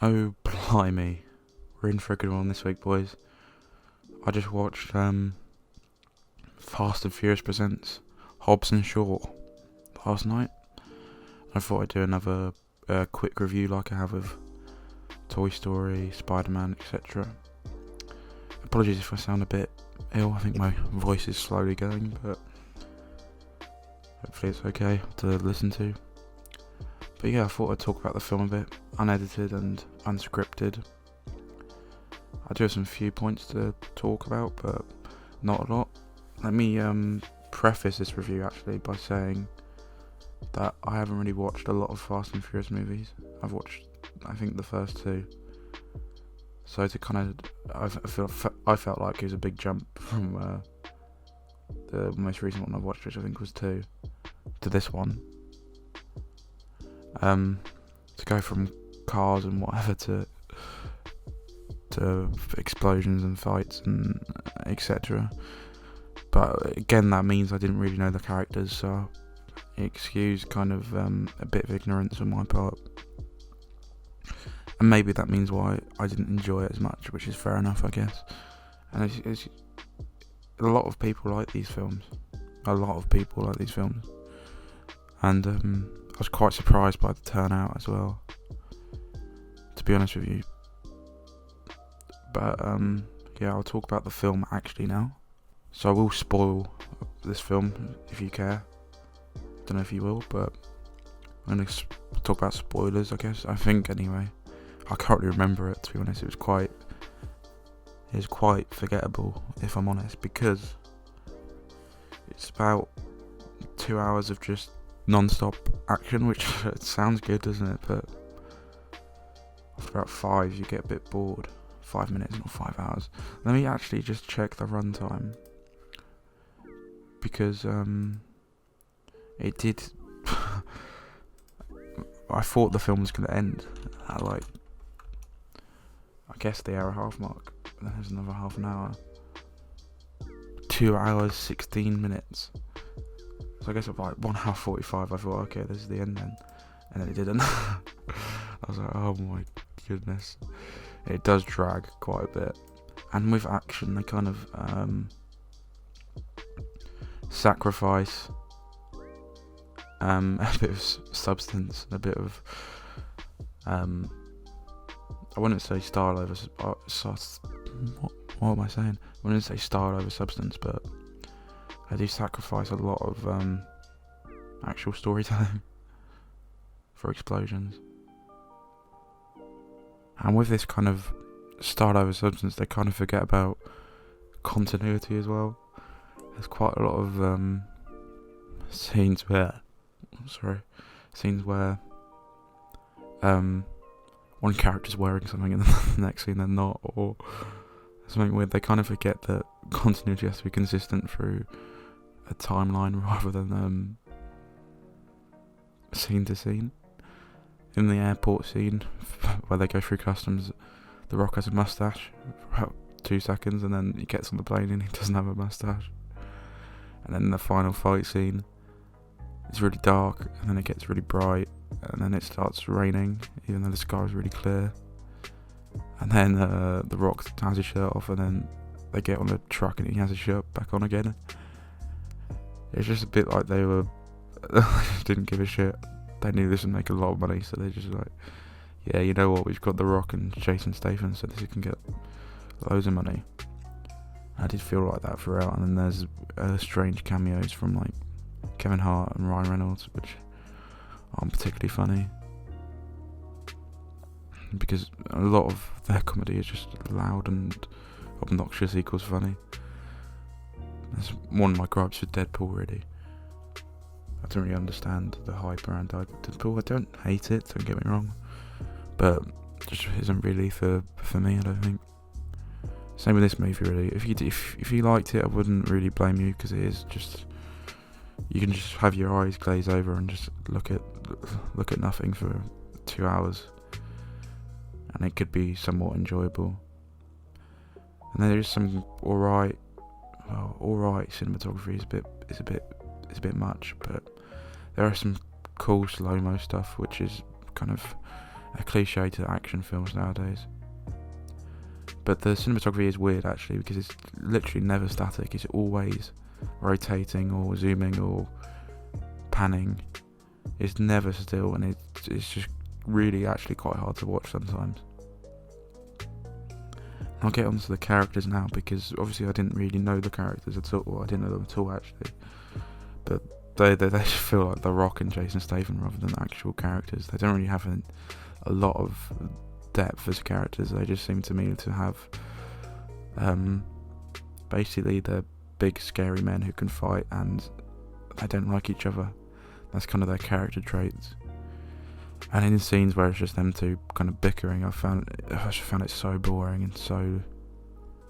Oh, blimey. We're in for a good one this week, boys. I just watched Fast and Furious Presents Hobbs Shaw last night. I thought I'd do another quick review like I have of Toy Story, Spider-Man, etc. Apologies if I sound a bit ill. I think my voice is slowly going, but hopefully it's okay to listen to. But yeah, I thought I'd talk about the film a bit, unedited and unscripted. I do have some few points to talk about, but not a lot. Let me preface this review actually by saying that I haven't really watched a lot of Fast and Furious movies. I've watched, I think, the first two. So to kind of, I felt like it was a big jump from the most recent one I watched, which I think was 2, to this one. To go from cars and whatever to explosions and fights and etc. But again, that means I didn't really know the characters, so excuse kind of a bit of ignorance on my part. And maybe that means why I didn't enjoy it as much, which is fair enough, I guess. And it's a lot of people like these films. And I was quite surprised by the turnout as well, to be honest with you. But yeah, I'll talk about the film actually now. So I will spoil this film if you care. Don't know if you will, but I'm going to talk about spoilers, I guess. I think anyway. I can't really remember it, to be honest. It was quite forgettable, if I'm honest, because it's about 2 hours of just non-stop action, which sounds good, doesn't it? But after about 5, you get a bit bored. 5 minutes, not 5 hours. Let me actually just check the runtime, because it did. I thought the film was going to end at I guess the hour and a half mark. But then there's another half an hour. 2 hours 16 minutes. So I guess at 1 hour 45, I thought, okay, this is the end then. And then it didn't. I was like, oh my goodness. It does drag quite a bit. And with action, they kind of sacrifice a bit of substance, a bit of I wouldn't say style over what am I saying? I wouldn't say style over substance, but I do sacrifice a lot of actual storytelling for explosions. And with this kind of style over substance, they kind of forget about continuity as well. There's quite a lot of scenes where one character's wearing something and then the next scene they're not, or something weird. They kind of forget that continuity has to be consistent through a timeline rather than scene to scene. In the airport scene where they go through customs, The Rock has a mustache for about 2 seconds, and then he gets on the plane and he doesn't have a mustache. And then the final fight scene, it's really dark, and then it gets really bright, and then it starts raining, even though the sky is really clear. And then The Rock has his shirt off, and then they get on a truck and he has his shirt back on again. It's just a bit like they didn't give a shit. They knew this would make a lot of money, so they're just like, yeah, you know what, we've got The Rock and Jason Statham, so this can get loads of money. I did feel like that throughout. And then there's strange cameos from like Kevin Hart and Ryan Reynolds, which aren't particularly funny, because a lot of their comedy is just loud and obnoxious equals funny. That's one of my gripes with Deadpool, really. I don't really understand the hype around Deadpool. I don't hate it, don't get me wrong, but it just isn't really for me, I don't think. Same with this movie, really. If you liked it, I wouldn't really blame you, because it is just, you can just have your eyes glaze over and just look at nothing for 2 hours, and it could be somewhat enjoyable. And there is some alright cinematography. Is a bit much, but there are some cool slow-mo stuff which is kind of a cliche to action films nowadays. But the cinematography is weird actually, because it's literally never static. It's always rotating or zooming or panning. It's never still, and it's just really actually quite hard to watch sometimes. I'll get onto the characters now, because obviously I didn't really know the characters at all. I didn't know them at all actually. But they just feel like The Rock and Jason Statham rather than actual characters. They don't really have a lot of depth as characters. They just seem to me to have basically they're big scary men who can fight, and they don't like each other. That's kind of their character traits. And in scenes where it's just them two kind of bickering, I just found it so boring and so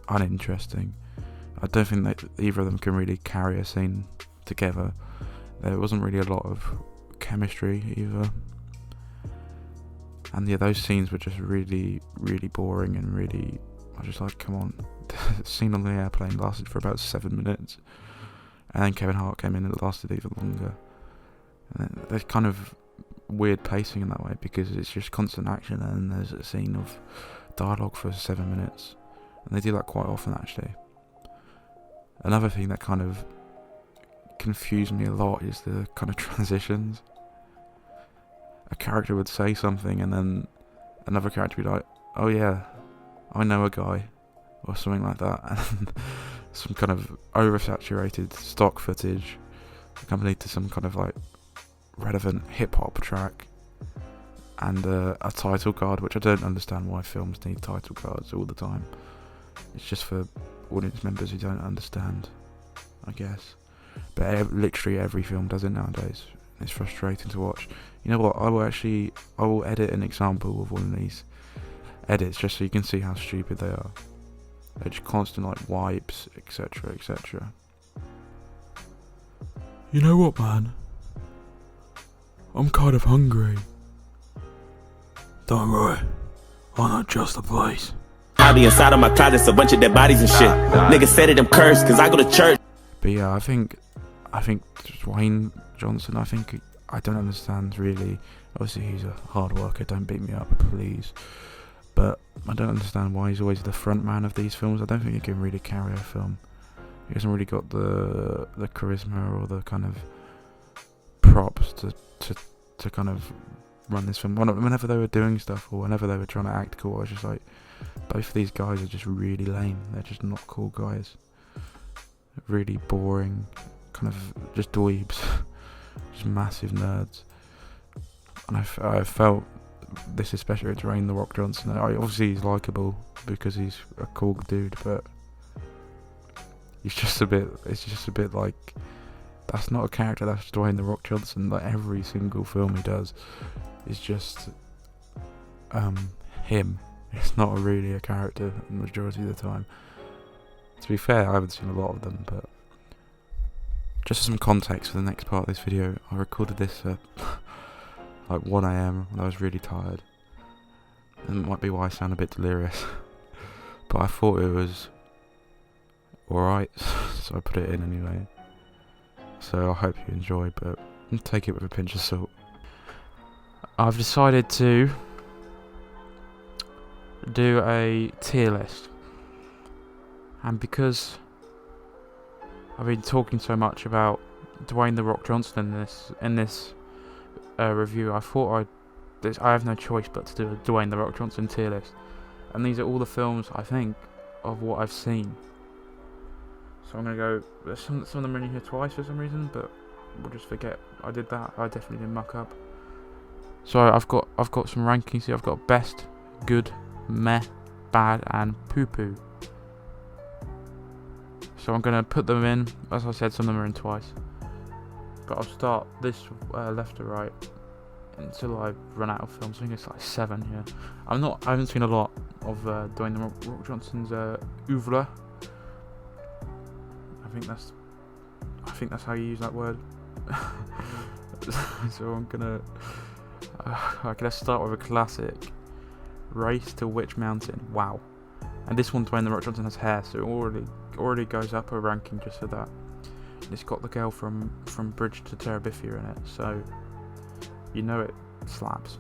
uninteresting. I don't think that either of them can really carry a scene together. There wasn't really a lot of chemistry either. And yeah, those scenes were just really, really boring, and really, I was just like, come on. The scene on the airplane lasted for about 7 minutes. And then Kevin Hart came in and it lasted even longer. And there's kind of weird pacing in that way, because it's just constant action and there's a scene of dialogue for 7 minutes. And they do that quite often actually. Another thing that kind of confused me a lot is the kind of transitions. A character would say something and then another character would be like, oh yeah, I know a guy, or something like that, and some kind of oversaturated stock footage accompanied to some kind of like relevant hip-hop track and a title card, which I don't understand why films need title cards all the time. It's just for audience members who don't understand, I guess. But literally every film does it nowadays. It's frustrating to watch. You know what, I will edit an example of one of these edits just so you can see how stupid they are. They're just constant like wipes, etc, etc. You know what, man? I'm kind of hungry. Don't worry, I'll adjust the place. I'll be inside of my closet's a bunch of dead bodies and shit. Niggas said it, I'm cursed, cause I go to church. But yeah, I think Dwayne Johnson, I don't understand really. Obviously he's a hard worker, don't beat me up please. But I don't understand why he's always the front man of these films. I don't think he can really carry a film. He hasn't really got the charisma or the kind of props to kind of run this film. Whenever they were doing stuff or whenever they were trying to act cool, I was just like, both of these guys are just really lame. They're just not cool guys. Really boring, kind of just dweebs, just massive nerds. And I felt this especially with Dwayne "The Rock" Johnson. Obviously he's likeable because he's a cool dude, but it's just a bit like, that's not a character, that's Dwayne "The Rock" Johnson. Like every single film he does is just him. It's not really a character the majority of the time. To be fair, I haven't seen a lot of them, but just for some context for the next part of this video, I recorded this at like 1 AM when I was really tired. And it might be why I sound a bit delirious. But I thought it was alright, so I put it in anyway. So I hope you enjoy, but take it with a pinch of salt. I've decided to do a tier list. And because I've been talking so much about Dwayne "The Rock" Johnson in this review, I thought I have no choice but to do a Dwayne "The Rock" Johnson tier list. And these are all the films, I think, of what I've seen. So I'm going to go, some of them are in here twice for some reason, but we'll just forget I did that. I definitely didn't muck up. So I've got some rankings here. I've got best, good, meh, bad, and poo-poo. So I'm going to put them in. As I said, some of them are in twice. But I'll start this left to right until I run out of films. I think it's like 7 here. I haven't seen a lot of Dwayne "The Rock" Johnson's oeuvre. I think that's how you use that word. So I'm gonna let's start with a classic, Race to Witch Mountain. Wow. And this one, Dwayne "The Rock" Johnson has hair, so it already goes up a ranking just for that. And it's got the girl from Bridge to Terabithia in it, so you know it slaps.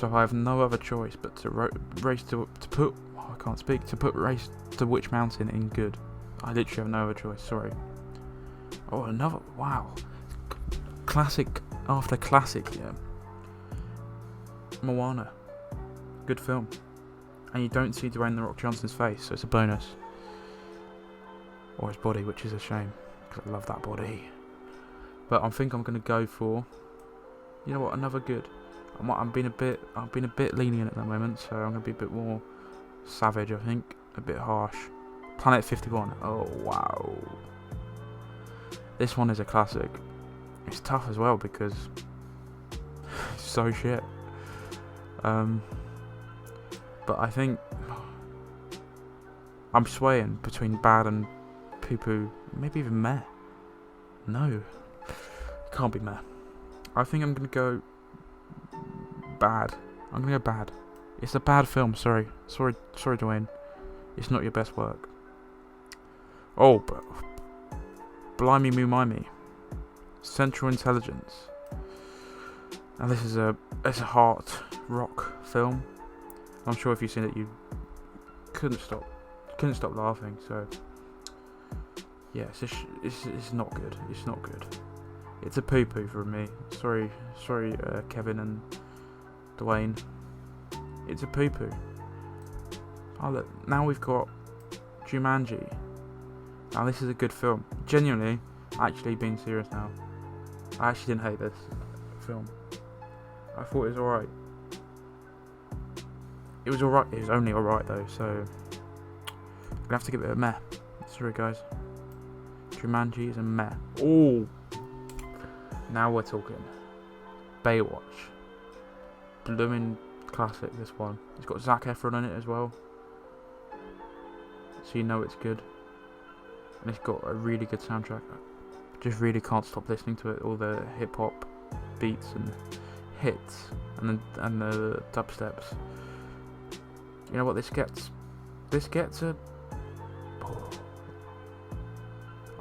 So I have no other choice but to race to put. Oh, I can't speak. To put Race to Witch Mountain in good. I literally have no other choice. Sorry. Oh, another. Wow. Classic after classic. Yeah. Moana. Good film. And you don't see Dwayne "The Rock" Johnson's face, so it's a bonus. Or his body, which is a shame, because I love that body. But I think I'm gonna go for, you know what, another good. I've been a bit lenient at the moment, so I'm gonna be a bit more savage. I think a bit harsh. Planet 51. Oh wow, this one is a classic. It's tough as well because it's so shit. But I think I'm swaying between bad and poo-poo, maybe even meh. No, can't be meh. I think I'm gonna go bad. I'm gonna go bad. It's a bad film. Sorry, Dwayne. It's not your best work. Oh, but blimey, mimey. Central Intelligence. Now this is it's a heart rock film. I'm sure if you've seen it, you couldn't stop laughing. So yeah, it's not good. It's not good. It's a poo-poo for me. Sorry, Kevin and Dwayne. It's a poo-poo. Oh look, now we've got Jumanji. Now this is a good film. Genuinely, actually being serious now, I actually didn't hate this film. I thought it was alright. It was alright. It was only alright though, so I'm gonna have to give it a meh. Sorry guys. Jumanji is a meh. Oh, now we're talking. Baywatch. Blooming classic, this one. It's got Zac Efron in it as well, so you know it's good. And it's got a really good soundtrack. Just really can't stop listening to it. All the hip hop beats and hits and the dubsteps. You know what this gets? This gets a. Oh,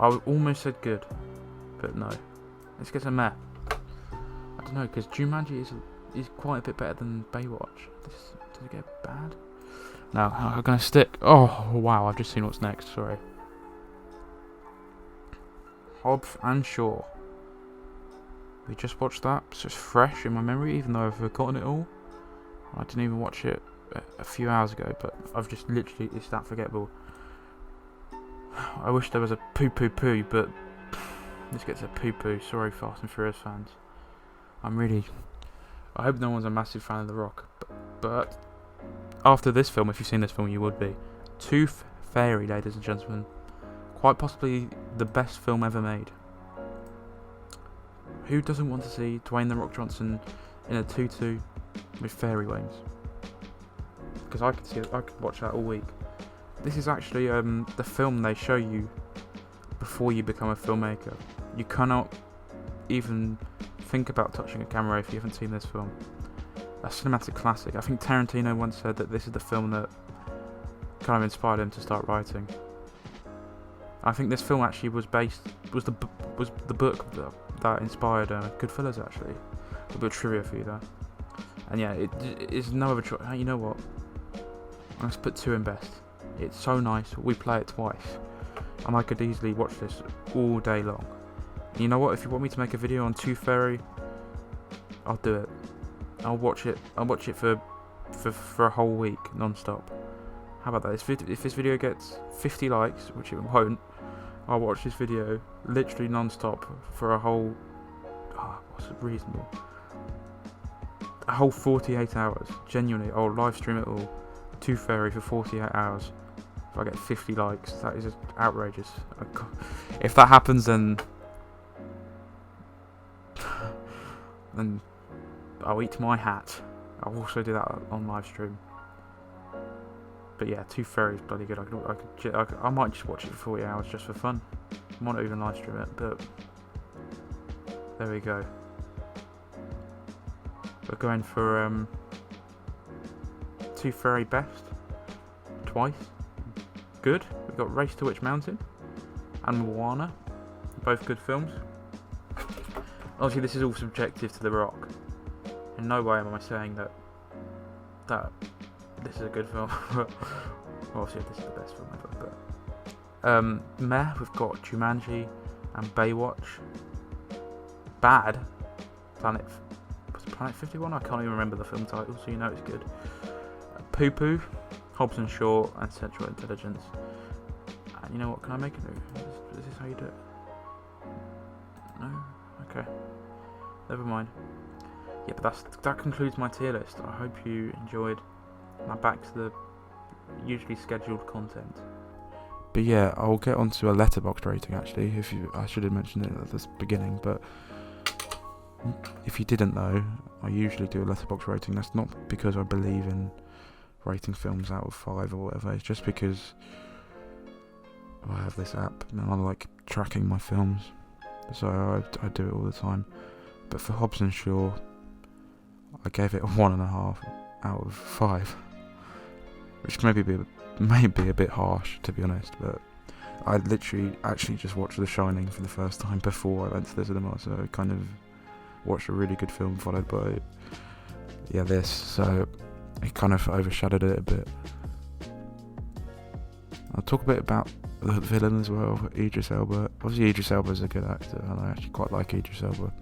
I almost said good, but no. This gets a meh. I don't know, because Jumanji is quite a bit better than Baywatch. Does it get bad? No, I'm gonna stick. Oh wow! I've just seen what's next. Sorry. Hobbs Shaw. We just watched that, so it's fresh in my memory, even though I've forgotten it all. I didn't even watch it a few hours ago, but I've just literally, it's that forgettable. I wish there was a poo, but this gets a poo. Sorry, Fast and Furious fans. I hope no one's a massive fan of The Rock, but after this film, if you've seen this film, you would be. Tooth Fairy, ladies and gentlemen. Quite possibly the best film ever made. Who doesn't want to see Dwayne "The Rock" Johnson in a tutu with fairy wings? Because I could watch that all week. This is actually the film they show you before you become a filmmaker. You cannot even think about touching a camera if you haven't seen this film. A cinematic classic. I think Tarantino once said that this is the film that kind of inspired him to start writing. I think this film actually was the book that inspired Goodfellas, actually. A bit of trivia for you there. And yeah, it is no other choice. You know what? Let's put 2 in best. It's so nice. We play it twice, and I could easily watch this all day long. And you know what? If you want me to make a video on Tooth Fairy, I'll do it. I'll watch it. I'll watch it for a whole week non-stop. How about that? If this video gets 50 likes, which it won't, I'll watch this video literally non-stop for a whole. What's reasonable? A whole 48 hours. Genuinely, I'll live stream it all. Tooth Fairy for 48 hours. If I get 50 likes, that is just outrageous. If that happens, then I'll eat my hat. I'll also do that on live stream. But yeah, Tooth Fairy is bloody good. I might just watch it for 40 hours just for fun. I might not even live stream it, but there we go. We're going for Tooth Fairy best twice. Good. We've got Race to Witch Mountain and Moana, both good films. Obviously, this is all subjective to The Rock. In no way am I saying that that this is a good film. Obviously, this is the best film ever. But Meh, we've got Jumanji and Baywatch. Bad, Planet 51. I can't even remember the film title, so you know it's good. Poo Poo, Hobbs Shaw, and Central Intelligence. And you know what? Can I make a new? Is this how you do it? No. Okay. Never mind. Yeah, but that concludes my tier list. I hope you enjoyed. Now back to the usually scheduled content. But yeah, I'll get onto a letterboxd rating actually. I should have mentioned it at the beginning, but if you didn't know, I usually do a letterboxd rating. That's not because I believe in rating films out of 5 or whatever. It's just because I have this app and I like tracking my films, so I do it all the time. But for Hobbs and Shaw, I gave it a 1.5 out of 5, which may be a bit harsh, to be honest, but I literally actually just watched The Shining for the first time before I went to the cinema, so I kind of watched a really good film followed by this, so it kind of overshadowed it a bit. I'll talk a bit about the villain as well, Idris Elba. Obviously Idris Elba is a good actor and I actually quite like Idris Elba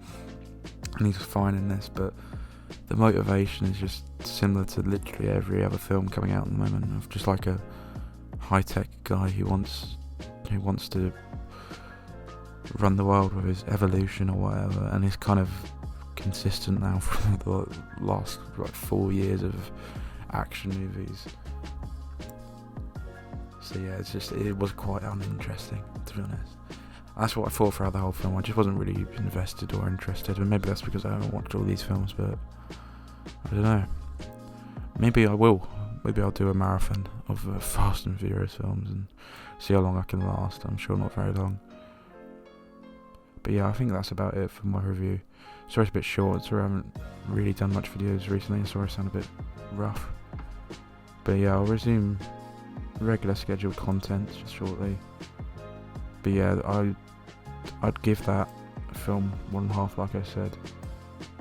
and he's fine in this, but the motivation is just similar to literally every other film coming out at the moment, of just like a high-tech guy who wants to run the world with his evolution or whatever, and he's kind of consistent now for the last 4 years of action movies. So yeah, it was quite uninteresting, to be honest. That's what I thought throughout the whole film. I just wasn't really invested or interested, and maybe that's because I haven't watched all these films, but I don't know. Maybe I will. Maybe I'll do a marathon of Fast and Furious films and see how long I can last. I'm sure not very long. But yeah, I think that's about it for my review. Sorry it's a bit short, sorry I haven't really done much videos recently, sorry I sound a bit rough. But yeah, I'll resume regular scheduled content shortly. But yeah, I'd give that film 1.5, like I said,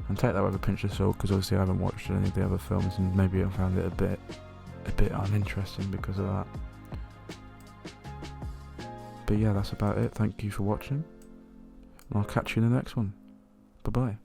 and take that with a pinch of salt, because obviously I haven't watched any of the other films and maybe I found it a bit uninteresting because of that. But yeah, that's about it. Thank you for watching, and I'll catch you in the next one. Bye bye.